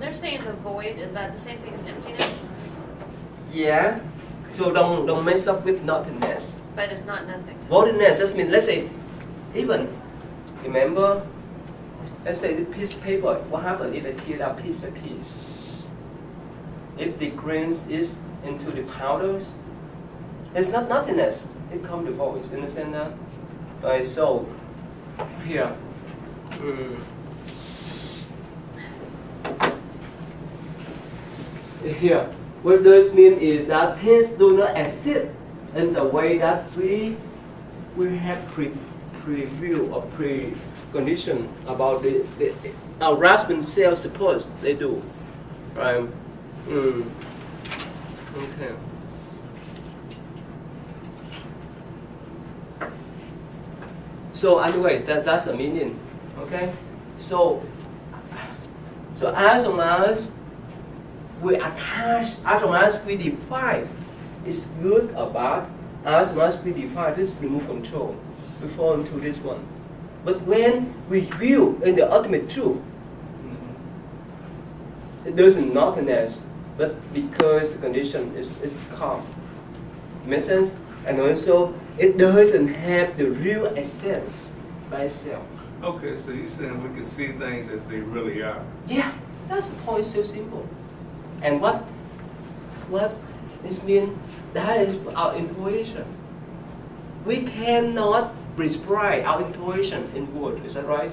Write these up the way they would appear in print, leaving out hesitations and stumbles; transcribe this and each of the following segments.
they're saying the void, is that the same thing as emptiness? Yeah. So don't mess up with nothingness. But it's not nothing. Voidness just means, let's say, even remember, let's say the piece of paper. What happens if I tear it out piece by piece? If the grains is into the powders, it's not nothingness. It comes to void. You understand that? Right. So here. Here, what this means is that things do not exist in the way that we have preview or precondition about our rational self suppose they do, right? Okay. So, anyways, that's the meaning. Okay. So as long as we attach, as long as we define it's good or bad, as long as we define this remote control, we fall into this one. But when we view in the ultimate truth, it doesn't nothingness, but because the condition is calm. Makes sense? And also it doesn't have the real essence by itself. Okay, so you're saying we can see things as they really are. Yeah, that's the point, so simple. And what this means, that is our intuition. We cannot prescribe our intuition in words, is that right?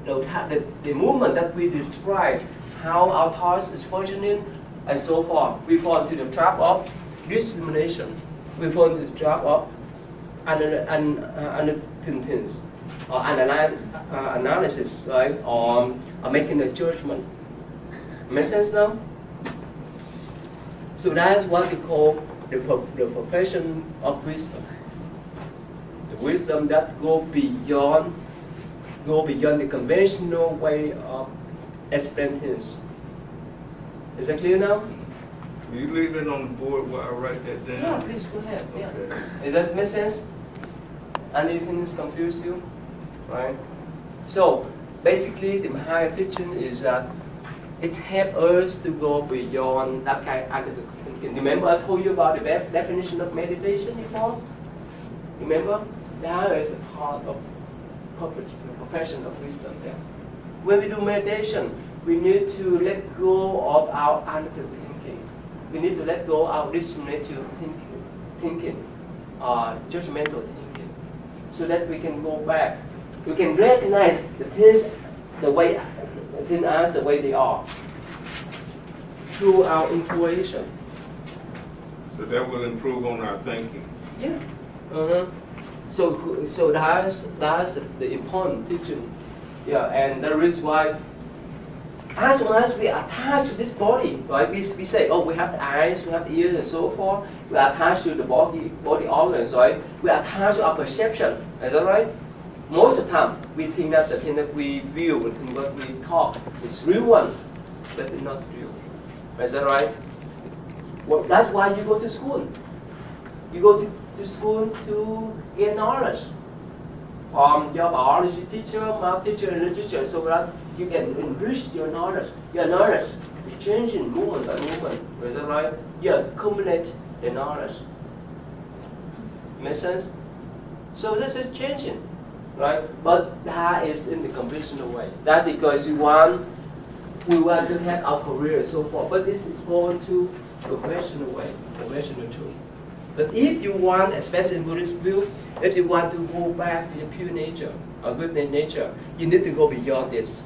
The movement that we describe, how our thoughts is functioning, and so forth, we fall into the trap of discrimination. We fall into the trap of analysis, or analysis, right? Or making a judgment. Make sense now? So that's what we call the profession of wisdom. The wisdom that go beyond the conventional way of explaining things. Is that clear now? Will you leave it on the board while I write that down? Yeah, please go ahead. Yeah. Okay. Is that make sense? Anything confused you? Right? So basically the Mahayana teaching is that it helps us to go beyond that kind of analytical thinking. Remember I told you about the definition of meditation before? Remember? That is a part of the profession of wisdom there. When we do meditation, we need to let go of our analytical thinking. We need to let go of our discriminative thinking, judgmental thinking, so that we can go back. We can recognize the things the way they are through our intuition. So that will improve on our thinking. Yeah. So that's the important teaching. Yeah, and that is why as long as we attach to this body, right? We say, oh, we have the eyes, we have the ears, and so forth. We attach to the body organs, right? We attach to our perception. Is that right? Most of the time, we think that the thing that we view, the thing that we talk, is real one, but it's not real. Is that right? Well, that's why you go to school. You go to school to get knowledge from your biology teacher, math teacher, and literature, so that you can enrich your knowledge. Your knowledge is changing movement by movement. Is that right? You accumulate the knowledge. Make sense? So this is changing, right? But that is in the conventional way. That because we want to have our career and so forth. But this is going to conventional way, conventional truth. But if you want, especially in Buddhist view, if you want to go back to your pure nature, or good nature, you need to go beyond this.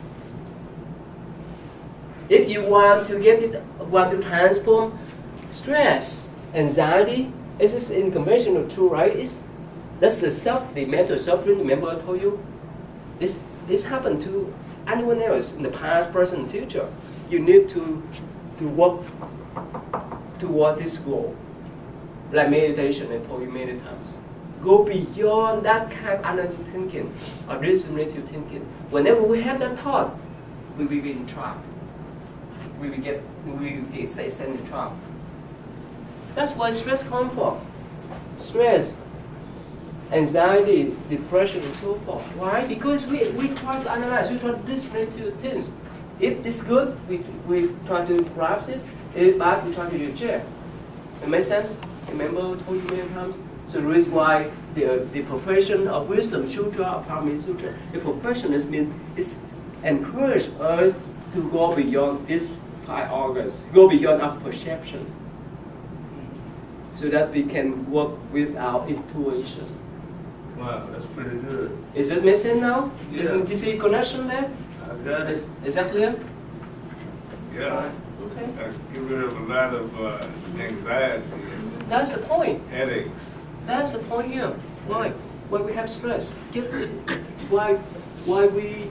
If you want to transform stress, anxiety, this is in conventional truth, right? That's the mental suffering. Remember I told you, this happened to anyone else in the past, present, future. You need to work toward this goal. Like meditation, I told you many times. Go beyond that kind of analytical thinking or discriminative thinking. Whenever we have that thought, we will be in trap. We will get sent in trap. That's why stress comes from. Stress, anxiety, depression, and so forth. Why? Because we try to analyze, we try to discriminate things. If this good, we try to grasp it. If bad, we try to reject. It makes sense? Remember I told you many times? So the reason why the profession of wisdom sutra, Parami Sutra, the profession is encourage us to go beyond these five organs, go beyond our perception, so that we can work with our intuition. Wow, that's pretty good. Is it make sense now? Yeah. Do you see connection there? I got it. Is that clear? Yeah. Right. Okay. I get rid of a lot of anxiety That's the point. and headaches. That's the point here. Why? Why we have stress? Why we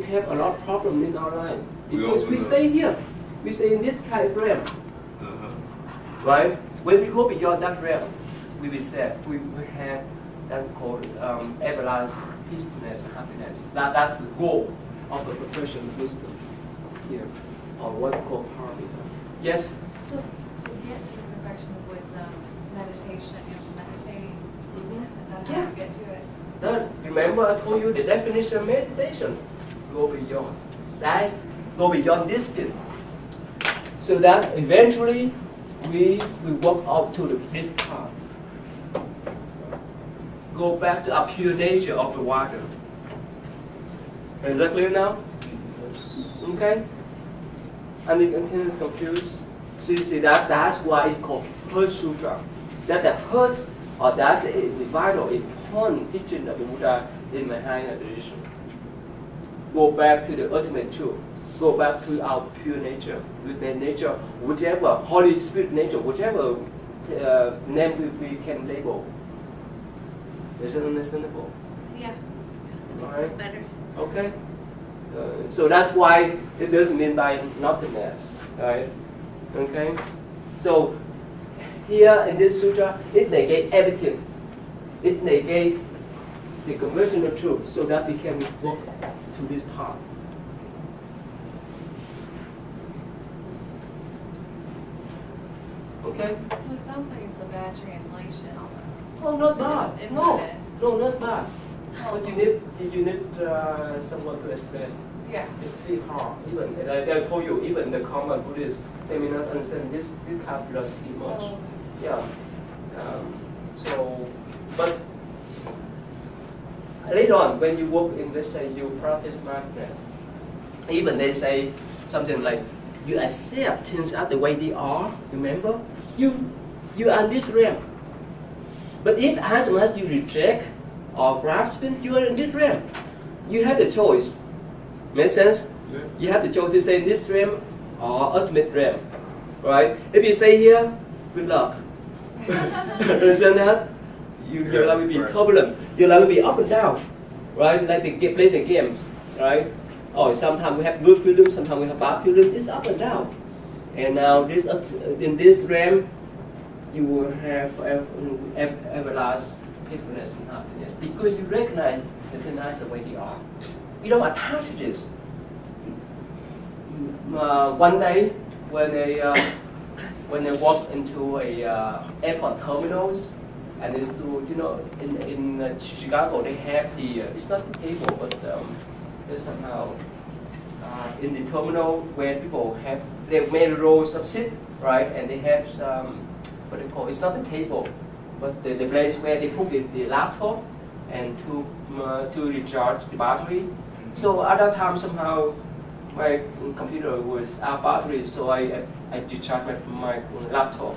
have a lot of problems in our life? Because we stay here. We stay in this kind of realm. Right? When we go beyond that realm, we will say we have that called everlasting peacefulness and happiness. That's the goal of the profession of wisdom here, or what we call paramita. Yes? So to get to the perfection of wisdom, meditation, you have to meditate. Is that how Yeah. you get to it? Then remember I told you the definition of meditation. Go beyond. That's go beyond this thing. So that eventually we walk out to this path. Go back to our pure nature of the water. Is that clear now? Okay? And the content is confused. So you see that's why it's called Heart Sutra. That the heart, or that's the vital, important teaching of the Buddha in Mahayana tradition. Go back to the ultimate truth. Go back to our pure nature, with the nature, whatever Holy Spirit nature, whatever name we can label. Is it understandable? Yeah. Right. Better. Okay. So that's why it doesn't mean by nothingness, right? Okay. So here in this sutra, it negates everything. It negates the conversion of truth, so that we can walk to this path. Okay. So it sounds like it's a bad translation almost. Oh, not bad. It No, is. no, not bad. But you need someone to explain. Yeah. It's really hard. Even I told you, even the common Buddhists, they may not understand this kind of philosophy much. Oh. Yeah. So, but later on, when you work in, let's say, you practice mindfulness, even they say something like, you accept things as the way they are. Remember, you are in this realm. But if as much as you reject or grasp it, you are in this realm. You have the choice. Make sense? Yeah. You have the choice to stay in this realm or ultimate realm, right? If you stay here, good luck. Understand that? Your life will be turbulent. Your life will be up and down, right? Like play the game, right? Oh, sometimes we have good feeling, sometimes we have bad feeling. It's up and down. And now this in this realm, you will have everlasting peacefulness and happiness because you recognize the things as the way they are. You don't attach to this. One day, when they walk into a airport terminals, and it's to, you know, in Chicago they have the it's not the table, but there's somehow in the terminal where people have they made rows of seats, right, and they have some what they call, it's not a table, but the place where they put the laptop and to recharge the battery. So at that time somehow my computer was out of battery, so I discharged my laptop.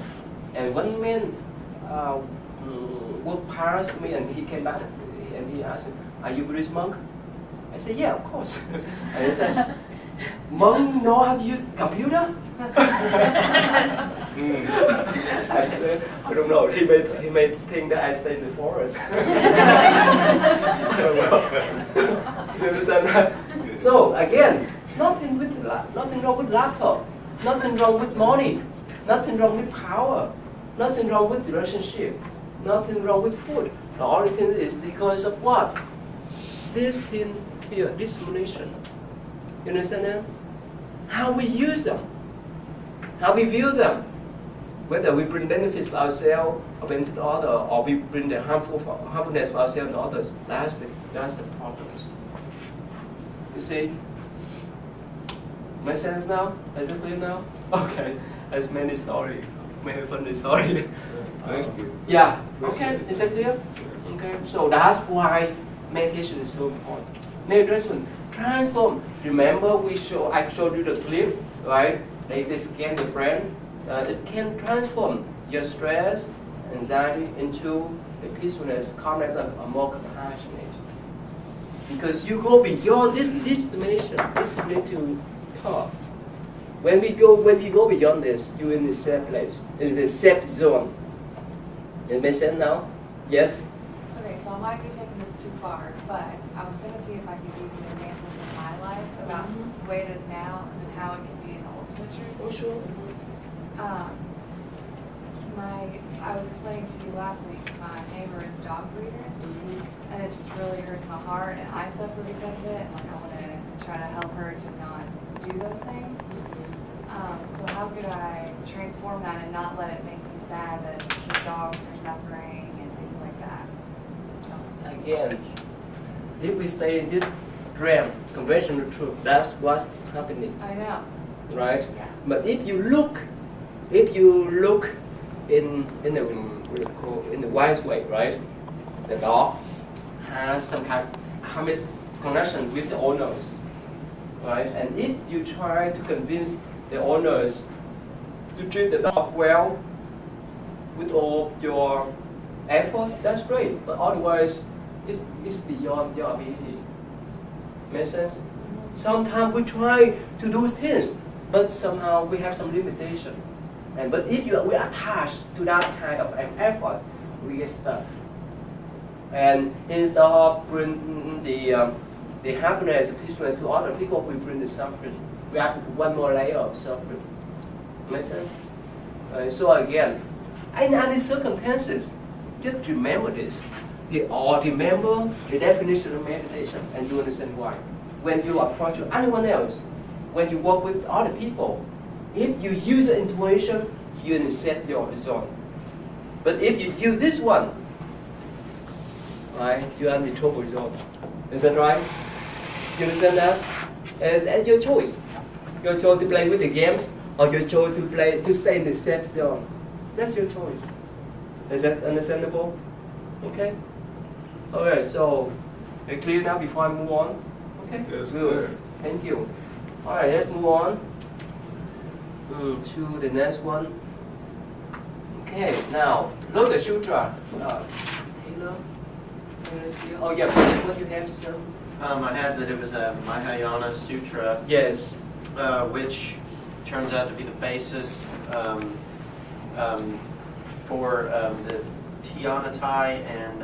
And one man walked past me and he came back and he asked me, "Are you Buddhist monk?" I said, "Yeah, of course." And he said, "Monk know how to use computer?" I don't know. He may think that I stay in the forest. You understand that? So again, nothing wrong with laptop, nothing wrong with money, nothing wrong with power, nothing wrong with relationship, nothing wrong with food. The only thing is because of what? This thing here, discrimination. You understand that? How we use them, how we view them, whether we bring benefits for ourselves or benefit to others, or we bring the harmfulness for ourselves and others. That's the problems. You see? Make sense now? Is it clear now? Okay. There's many story, many funny story. Thank you. Yeah. Okay. Is that clear? Okay. So that's why meditation is so important. Meditation transform. Remember, I showed you the clip, right? Like they scan your brain. It can transform your stress, anxiety into the peacefulness, calmness, and more compassionate. Because you go beyond this dimension, this mental thought. When you go beyond this, you're in the safe place, in the safe zone. It makes sense now? Yes? Okay, so I might be taking this too far, but I was going to see if I could use an example from my life about the way it is now and then how it can be in the old switcher. Oh, sure. I was explaining to you last week, my neighbor is a dog breeder, and it just really hurts my heart, and I suffer because of it, and like I want to try to help her to not do those things. So how could I transform that and not let it make me sad that the dogs are suffering and things like that? Again, if we stay in this realm, conventional truth, that's what's happening, I know. right? Yeah. But if you look in the wise way, right? The dog has some kind of connection with the owners, right? And if you try to convince the owners to treat the dog well with all your effort, that's great. But otherwise, it's beyond your ability. Make sense? Sometimes we try to do things, but somehow we have some limitation. But if we are attached to that kind of effort, we get stuck. And instead of bring the happiness, peacefulness to other people, we bring the suffering. We have one more layer of suffering. Make sense? So again, in any circumstances, just remember this. Remember the definition of meditation, and you understand why. When you approach anyone else, when you work with other people, if you use the intuition, you're in a safe zone. But if you use this one, right, you're in the trouble zone. Is that right? You understand that? And your choice. Your choice to play with the games, or your choice to stay in the safe zone. That's your choice. Is that understandable? Okay? Alright, so clear now before I move on? Okay? Yes, good. clear. Thank you. Alright, let's move on to the next one. Okay, now look at Sutra. Taylor? Oh yeah, what you have, sir? I had that it was a Mahayana Sutra, Yes. which turns out to be the basis for the Tiantai and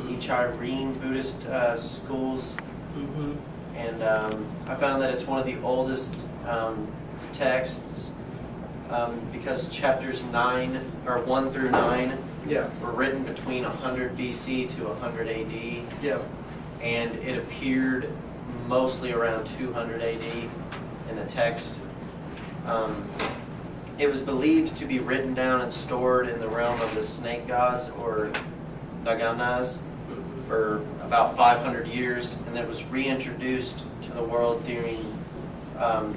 Nichiren Buddhist schools. Mm-hmm. And I found that it's one of the oldest texts because chapters 1 through 9 Yeah. were written between 100 BC to 100 AD. Yeah. And it appeared mostly around 200 AD in the text. It was believed to be written down and stored in the realm of the snake gods, or Naganas, for about 500 years, and then it was reintroduced to the world during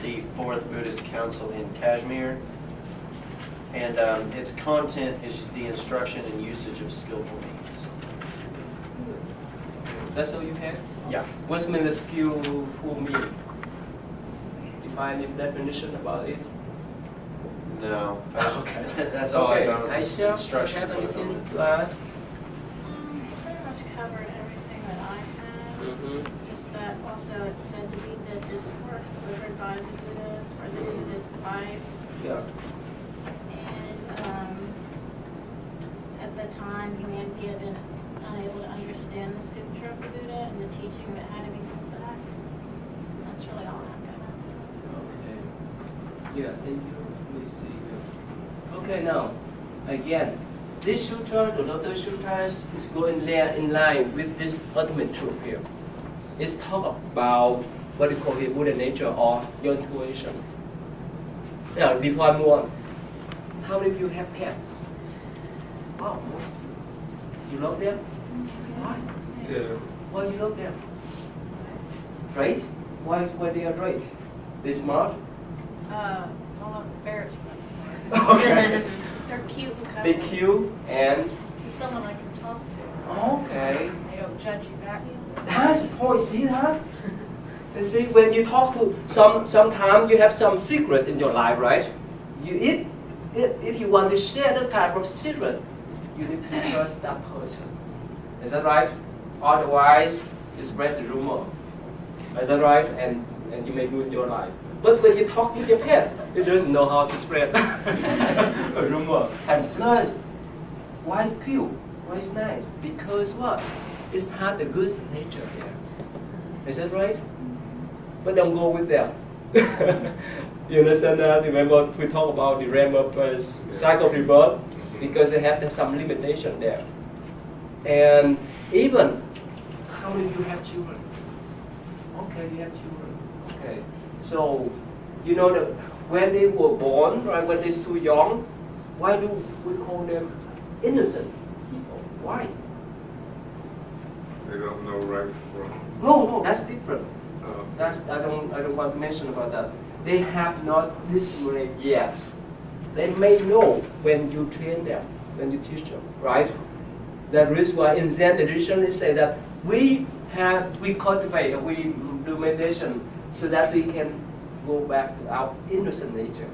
the Fourth Buddhist Council in Kashmir. And its content is the instruction and usage of skillful means. That's all you have? Yeah. What's mean the skillful mean? Define the definition about it. No. Okay. That's all I found was Aisha, the instruction. have for the anything moment. to add? Pretty much covered everything that I had. Mm-hmm. Just that also it's said to be that this work delivered by the Buddha for the Buddhist life. Yeah. And at the time, humanity had been unable to understand the Sutra of the Buddha and the teaching that had to be pulled back. That's really all I've got. Okay. Yeah, thank you. Let me see. Okay, now, again, this sutra, the Lotus Sutras, is going in line with this ultimate truth here. It's talk about what you call here Buddha nature or your intuition. Now, before I move on, how many of you have pets? Wow, most of you. You love them? Why? Yeah. Why you love them? Right? Why they are great? They smart? Well, the ferrets are not smart. Okay. They're cute and They cuddly. cute and You're someone I can talk to. okay. They don't judge you back. That's the point. See that? You see, when you talk to sometimes you have some secret in your life, right? If you want to share that kind of secret, you need to trust that person. Is that right? Otherwise, you spread the rumor. Is that right? And you may ruin your life. But when you talk with your pet, it doesn't know how to spread a rumor. And plus, why it's cute? Why it's nice? Because what? It's had the good nature here. Is that right? But don't go with them. You understand that? Remember we talked about the realm of cycle of rebirth because they have some limitation there. And even, how many of you have children? Okay, you have children. Okay. So, you know that when they were born, right, when they're too young, why do we call them innocent people? Why? They don't know right from wrong. No, that's different. Uh, I don't want to mention about that. They have not discriminated yet. They may know when you train them, when you teach them, right? That is why in Zen tradition they say that we cultivate, we do meditation so that we can go back to our innocent nature.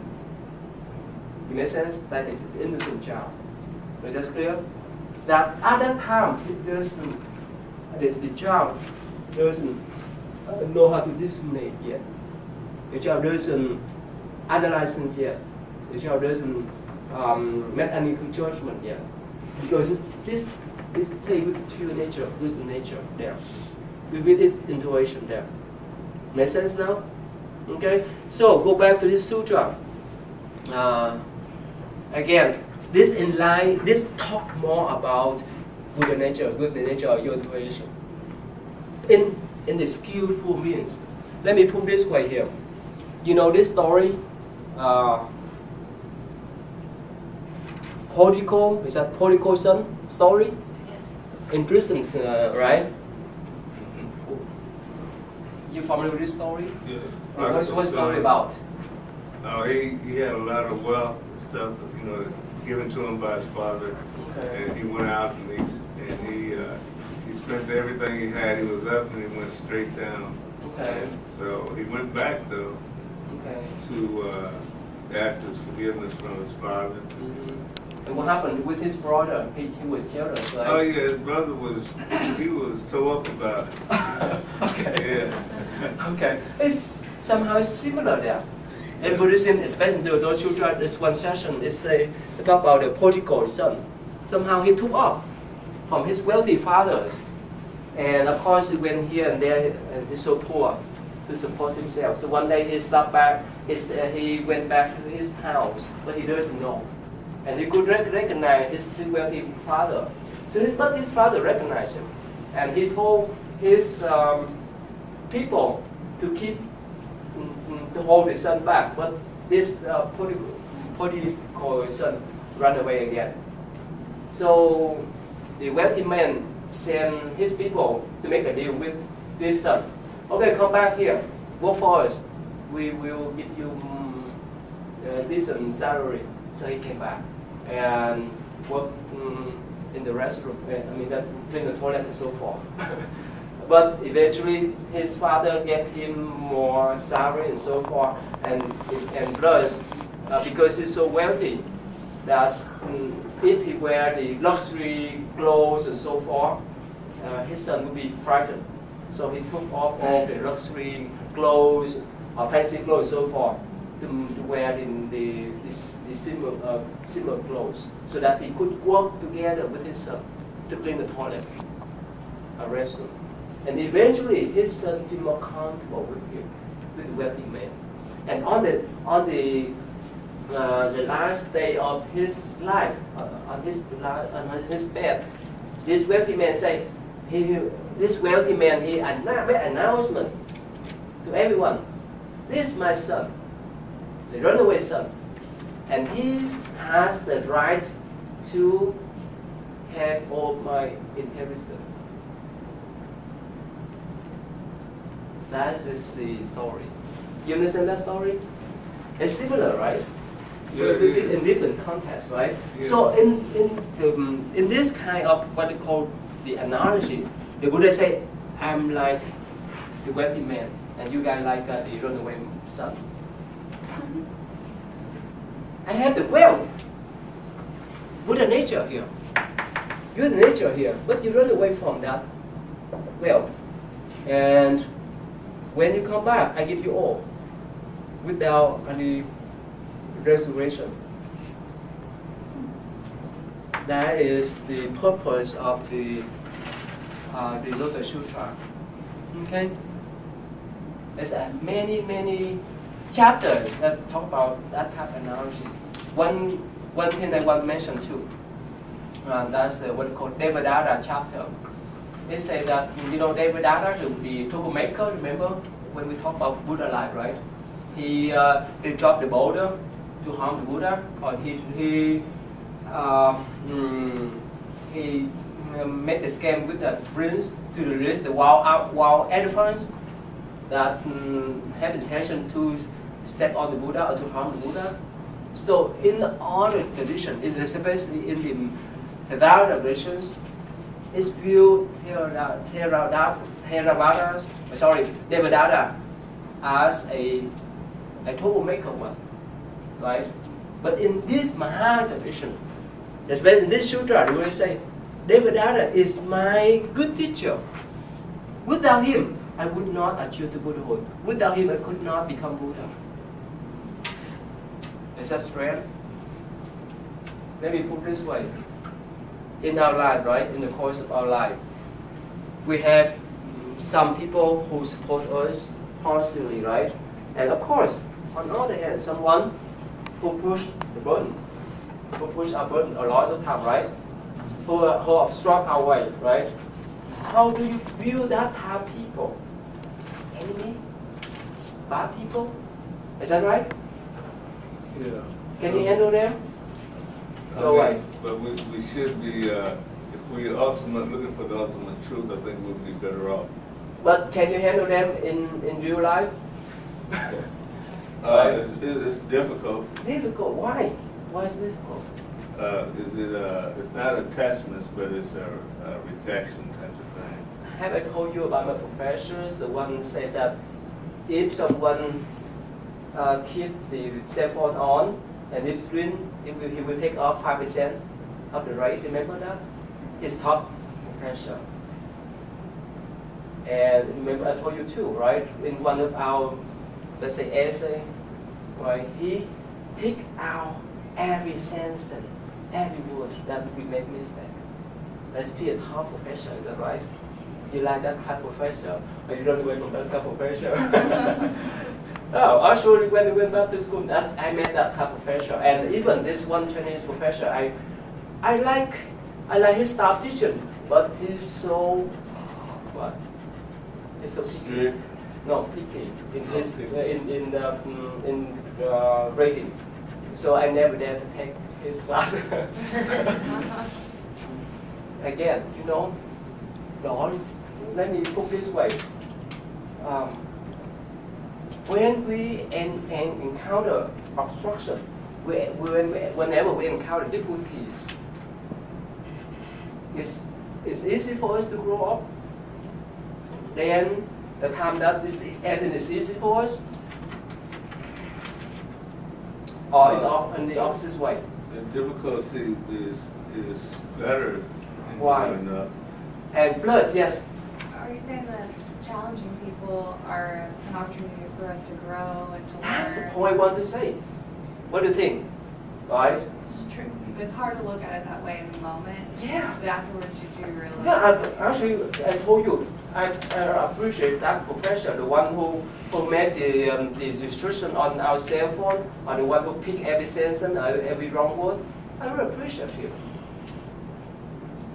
It makes sense? Like the innocent child. Is that clear? That at that time it doesn't, the child doesn't know how to discriminate yet. The child doesn't analyze things yet. The child doesn't make any judgment yet. Because this say with pure nature, with the nature there. With its intuition there. Make sense now? Okay? So go back to this sutra. Again, this talk more about Buddha nature, good nature, or your intuition. In the skillful means. Let me put this way here. You know this story? Prodigal, is that prodigal son story? Yes. In prison, right? You familiar with this story? Yeah. What's the story about? He had a lot of wealth and stuff, you know, given to him by his father, Okay. and he went out and he spent everything he had. He was up and he went straight down. Okay. So he went back though Okay. to ask his forgiveness from his father. And what happened with his brother? He was jealous, right? Oh yeah, his brother was tore up about it. Okay. Yeah. Okay. It's somehow similar there. In Buddhism, especially those who try this one session, they talk about the prodigal son. Somehow he took off from his wealthy fathers. And of course, he went here and there, and he's so poor to support himself. So one day he stopped back, he went back to his house, but he doesn't know. And he could recognize his wealthy father. But his father recognized him. And he told his people to to hold his son back. But this prodigal son ran away again. So the wealthy man sent his people to make a deal with this son. Okay, come back here, work for us. We will give you a decent salary. So he came back and worked in the restroom. I mean, clean the toilet and so forth. But eventually, his father gave him more salary and so forth, and plus, because he's so wealthy, that if he wear the luxury clothes and so forth, his son would be frightened. So he took off all the luxury clothes, fancy clothes and so forth, to wear the simple clothes, so that he could work together with his son to clean the toilet, a restroom. And eventually, his son feel more comfortable with him, with the wealthy man. And on the last day of his life, on his bed, this wealthy man say, he made announcement to everyone. This is my son, the runaway son, and he has the right to have all my inheritance. That is the story. You understand that story? It's similar, right? Yeah, But it is. in different contexts, right? Yeah. So in this kind of what they call the analogy, the Buddha say, I'm like the wealthy man, and you guys like the runaway son. I have the wealth. Buddha nature here. You're the nature here, but you run away from that wealth. And when you come back, I give you all without any resurrection. That is the purpose of the Lotus Sutra. Okay? There's many chapters that talk about that type of analogy. One thing I want to mention too. That's what we call Devadatta chapter. They say that Devadatta, the troublemaker. Remember when we talk about Buddha life, right? He dropped the boulder to harm the Buddha, or he made the scam with the prince to release the wild elephants that have intention to step on the Buddha or to harm the Buddha. So in all the tradition, especially in the Theravada traditions, it's viewed Devadatta as a troublemaker one, right? But in this Mahayana tradition, especially in this sutra, they will say, Devadatta is my good teacher. Without him, I would not achieve the Buddhahood. Without him, I could not become Buddha. Is that straight? Let me put it this way. In our life, right, in the course of our life, we have some people who support us constantly, right? And of course, on the other hand, someone who push the burden, who push our burden a lot of time, right? Who obstruct our way, right? How do you view that type of people? Enemy? Bad people? Is that right? Yeah. Can you handle them? I Go mean, away. But we should be, if we're looking for the ultimate truth, I think we'll be better off. But can you handle them in real life? It's difficult. Difficult. Why? Why is it difficult? It's not attachments, but it's a rejection type of thing. Have I told you about my professors? The one said that if someone keep the cell phone on and if screen, he will take off 5% of the rate. Remember that? His top professor. And remember I told you too, right? In one of our, let's say, essay, right? He picked out every sentence, every word that we make mistake. Let's be a top professor, is that right? You like that type of professor, or you run away from that type of professor? Oh, actually, when we went back to school, I met that type of professor, and even this one Chinese professor, I like his style teaching, but he's so what? He's so picky. Strict. No, picky in his rating. So I never dare to take his class. Again, let me put this way. When we encounter obstruction, whenever we encounter difficulties, it's easy for us to grow up. Then the time that everything is easy for us, or in the opposite way. The difficulty is better in Why? growing up. And plus, yes, Are you saying that challenging people are an opportunity for us to grow and to learn? that's the point I want to say. What do you think? Right? It's true. It's hard to look at it that way in the moment. Yeah. But afterwards you do realize. Yeah, I told you, I appreciate that professor, the one who made the restriction on our cell phone, or the one who picked every sentence, every wrong word. I really appreciate him.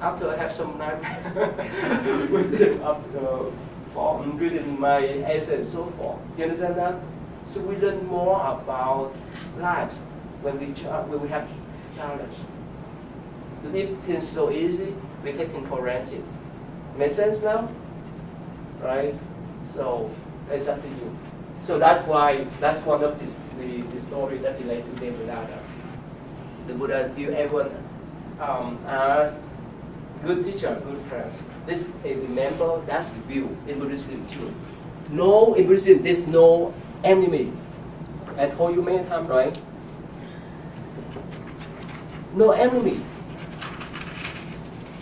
After I have some time with him, after reading my essay and so forth. You understand that? So we learn more about lives when we have challenge. If things so easy, we take things for granted. Make sense now? Right? So it's up to you. So that's why, that's one of the story that relate to Devadatta. The Buddha, do you ever ask good teacher, good friends? This, remember, that's the view in Buddhism too. No, in Buddhism, there's no enemy. I told you many times, right? No enemy.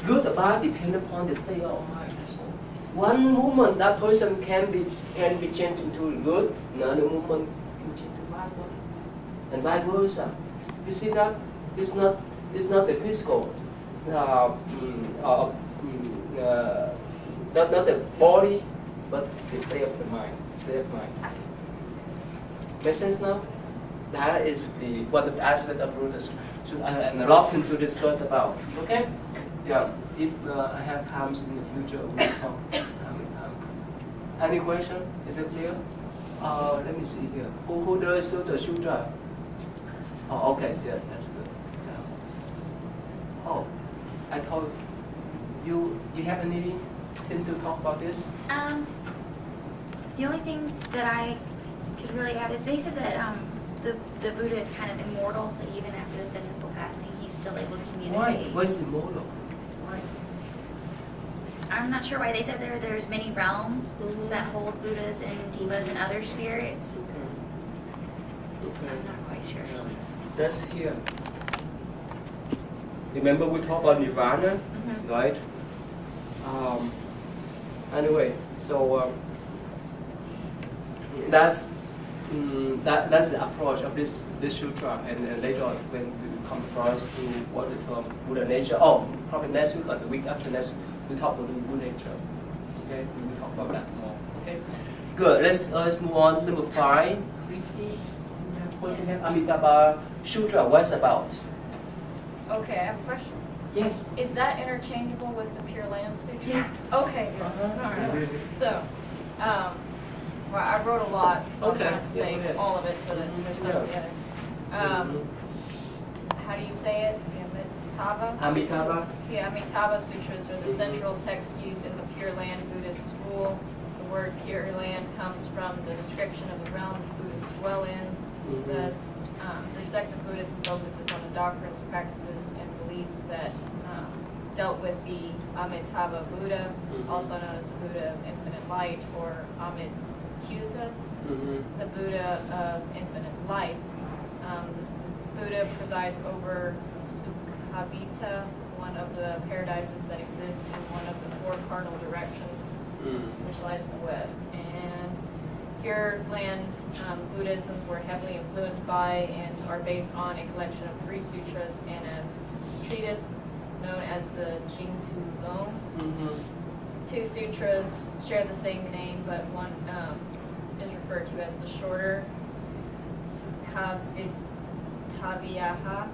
Good or bad depend upon the state of mind. One moment that person can be changed into good, another moment can change to bad one, and vice versa. You see that it's not the physical, not the body, but the state of the mind. State of mind. Make sense now? That is the one of the aspect of Buddhism. So and a lot to discuss about. Okay? Yeah. If I have times in the future, we'll talk time and time. Any question? Is it clear? Let me see here. Who does the sutra? Oh, okay. Yeah, that's good. Yeah. Oh, I told you. You have anything to talk about this? The only thing that I could really add is they said that the Buddha is kind of immortal, that even after the physical passing, he's still able to communicate. Why? Where's the model? Why? I'm not sure why they said there's many realms that hold Buddhas and Devas and other spirits. Okay. I'm not quite sure. That's here. Remember we talked about Nirvana, right? Anyway, so that's the approach of this sutra, and later on when we come across to what the term Buddha nature. Oh, probably next week or the week after next, we talk about the Buddha nature. Okay, we will talk about that more. Okay, good. Let's move on. Number 5. What we have Amitabha Sutra. What's about? Okay, I have a question. Yes. Is that interchangeable with the Pure Land Sutra? Yeah. Okay, good. All right. So, well, I wrote a lot, so Okay. I'm going to Yeah, say go ahead. all of it so that there's something together. How do you say it? Amitabha? Amitabha. The Amitabha Sutras are the central text used in the Pure Land Buddhist school. The word Pure Land comes from the description of the realms Buddhists dwell in. Thus, this sect of Buddhism focuses on the doctrines, practices, and beliefs that dealt with the Amitabha Buddha, also known as the Buddha of Infinite Light, or Amitabha, the Buddha of Infinite Life. This Buddha presides over Sukhavita, one of the paradises that exist in one of the 4 cardinal directions, which lies in the west. And Pure Land Buddhisms were heavily influenced by and are based on a collection of 3 sutras and a treatise known as the Jingtu Lom. 2 sutras share the same name, but one is referred to as the shorter, Sukhavitaviyaha,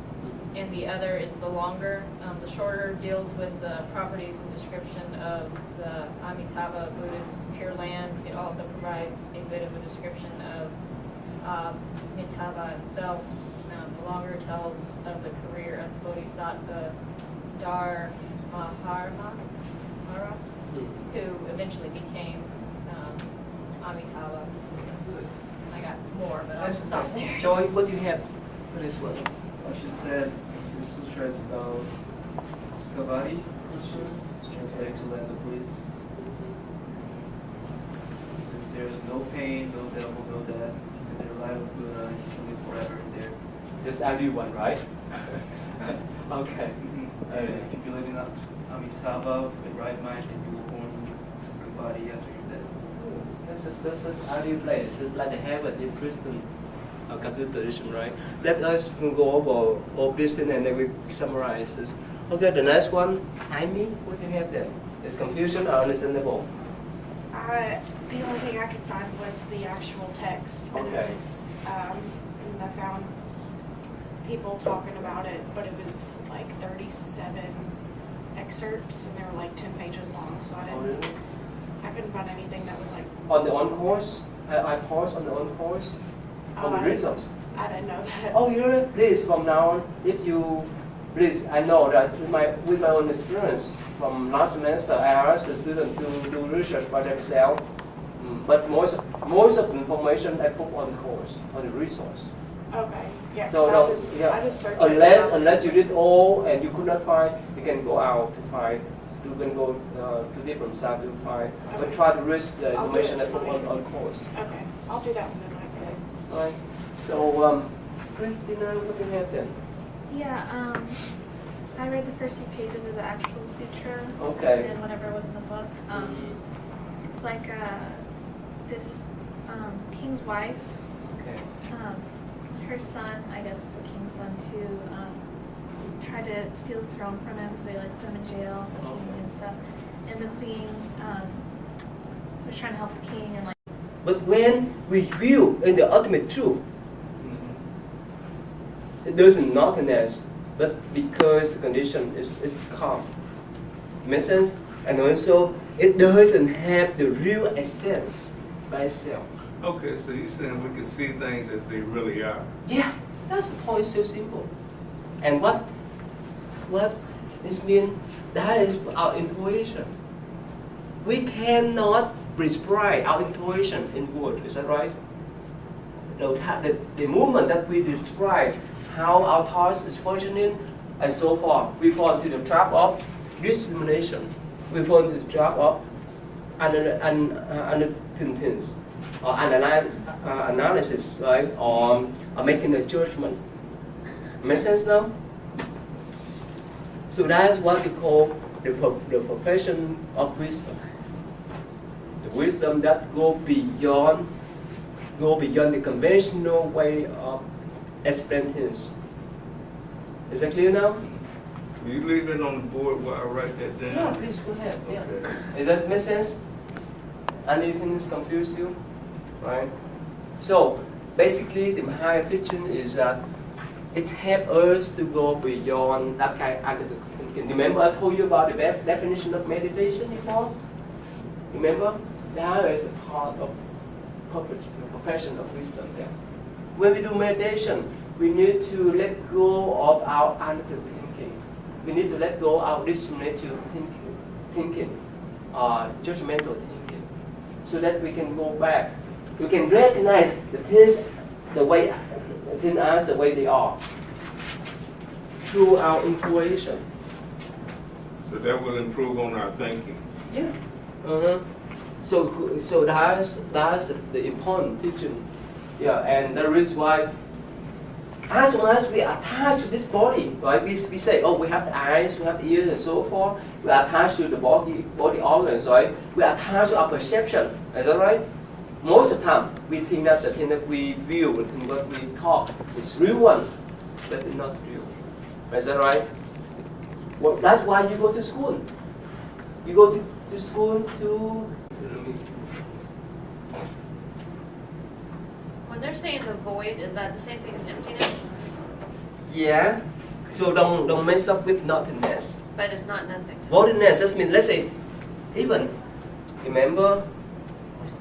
and the other is the longer. The shorter deals with the properties and description of the Amitabha Buddhist Pure Land. It also provides a bit of a description of Amitabha itself. The longer tells of the career of Bodhisattva Dharmahara, who eventually became Amitabha. I got more, but I'll stop there. Joy, what do you have for this one? She said the sutra is about Sukhavati, which is translated to land of bliss. Since there's no pain, no devil, no death, and the light of Buddha, you can live forever in there. This everyone, right? Okay. If you believe in Amitabha with the right mind, then you will born Sukhavati after your death. This is ideal place. It's like the heaven in Christian Catholic tradition, right? Let us go over all this and then we summarize this. Okay, the next one, I mean, what do you have there? Is confusion or understandable? The only thing I could find was the actual text. And Okay. it was, and I found people talking about it, but it was like 37 excerpts and they were like 10 pages long, so I couldn't find anything that was like, On the on course? I paused on the on course? On the results? I didn't know that. Oh, you know, please, from now on, if you, please, I know that with my own experience from last semester, I asked the students to do research by themselves. But most of the information I put on the course, on the resource. Okay, yeah, So cause no, I just searched it. unless you did all and you could not find, you can go out to find. You can go to different sites to find. But Okay. try to read the I'll do information it I put tonight. on course. Okay, I'll do that one tonight. Right. So Christina, what do you have then? Yeah, I read the first few pages of the actual sutra. Okay. And then whatever was in the book. It's like this king's wife, Okay. her son, I guess the king's son too, tried to steal the throne from him, so he like put him in jail, the king and stuff. And the queen was trying to help the king and like. But when we view in the ultimate truth, there's nothing else, but because the condition is calm. Make sense? And also, it doesn't have the real essence by itself. Okay, so you're saying we can see things as they really are. Yeah, that's the point. So simple. And what this means? That is our intuition. We cannot prescribe our intuition in words. Is that right? The moment that we describe how our thoughts is functioning and so forth, we fall into the trap of discrimination. We fall into the trap of uncertainties or analysis, right? Or making a judgment. Make sense now? So that's what we call the profession of wisdom. The wisdom that go beyond the conventional way of explaining things. Is that clear now? Will you leave it on the board while I write that down? Yeah, please go ahead. Yeah. Okay. Does that make sense? Anything is confused you? Right? So basically the Mahayana teaching is that it helps us to go beyond that kind of analytical thinking. Remember I told you about the definition of meditation before? Remember? That is a part of the profession of wisdom there. When we do meditation, we need to let go of our analytical thinking. We need to let go of our discriminative thinking, judgmental thinking, so that we can go back. We can recognize the things the way they are through our intuition. So that will improve on our thinking. Yeah. So that's the important teaching. Yeah, and that is why as long as we attach to this body, right? We say, oh, we have the eyes, we have the ears, and so forth. We attach to the body organs, right? We attach to our perception. Is that right? Most of the time, we think that the thing that we view, the thing that we talk, is real one, but it's not real. Is that right? Well, that's why you go to school. You go to school to. When they're saying the void, is that the same thing as emptiness? Yeah. So don't mess up with nothingness. But it's not nothing. Voidness, that means, let's say, even, remember,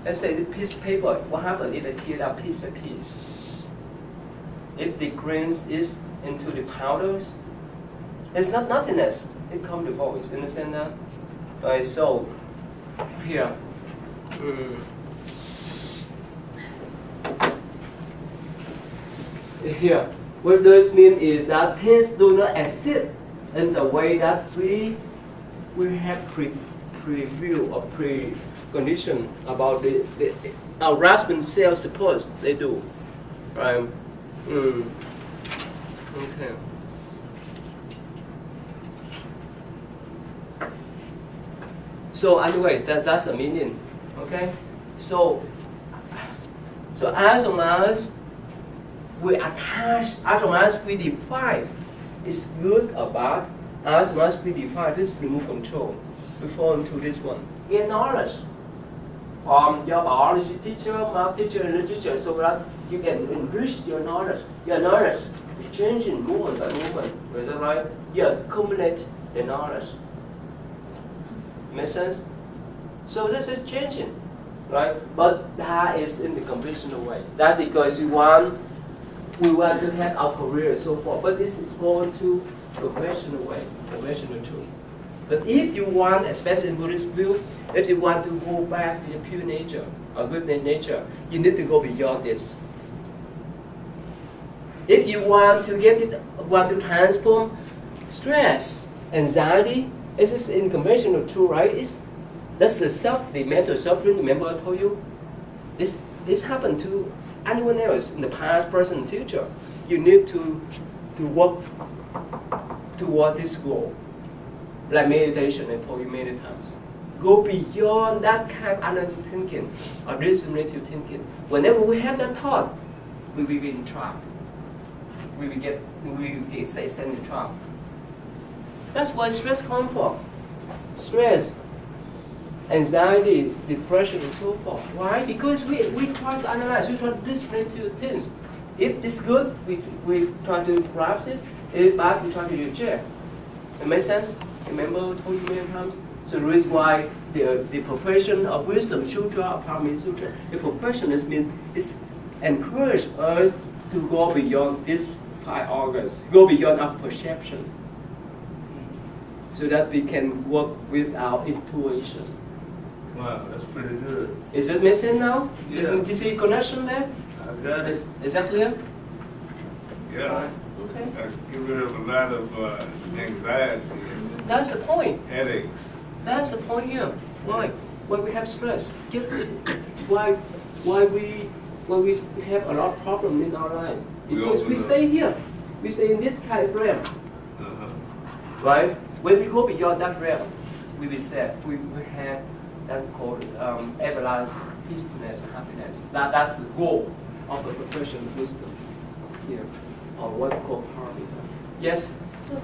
let's say the piece of paper, what happens if I tear it up piece by piece? If the grains is into the powders, it's not nothingness, it comes the void. You understand that? Right, so, here. Here, what this means is that things do not exist in the way that we have preview or precondition about our rational self suppose they do, right? Okay. So anyways, that's a meaning. Okay. So as long as we attach, as long as we define it's good or bad, as long as we define this remote control, we fall into this one. Get knowledge from your biology teacher, math teacher, and literature, so that you can enrich your knowledge. Your knowledge is changing movement by movement. Is that right? You accumulate the knowledge. Make sense? So this is changing, right? But that is in the conventional way. That's because we want to have our career and so forth. But this is going to conventional way, conventional truth. But if you want, especially in Buddhist view, if you want to go back to your pure nature or good nature, you need to go beyond this. If you want to want to transform stress, anxiety, it is unconventional too, right? That's the mental suffering. Remember I told you? This happened to anyone else in the past, present, and future. You need to work toward this goal. Like meditation, I told you many times. Go beyond that kind of analytic thinking or reasonable thinking. Whenever we have that thought, we will be in trap. We will get sent in trap. That's why stress comes from. Stress, anxiety, depression, and so forth. Why? Because we try to analyze, we try to discipline things. If this good, we try to grasp it. If bad, we try to reject. It makes sense? Remember I told you many times? So the reason why the profession of wisdom, sutra, Parami Sutra, the profession is encourage us to go beyond these 5 organs, go beyond our perception, so that we can work with our intuition. Wow, that's pretty good. Is it missing now? Yeah. Do you see connection there? I got it. Is that clear? Yeah. Okay. Get rid of a lot of anxiety That's the point. and headaches. That's the point here. Why? Why we have stress? Why we have a lot of problems in our life? Because we stay here. We stay in this kind of realm. Right? When we go beyond that realm, we will say we have that called everlasting peacefulness and happiness. That's the goal of the profession of wisdom here, or what we call Parami. Yes? So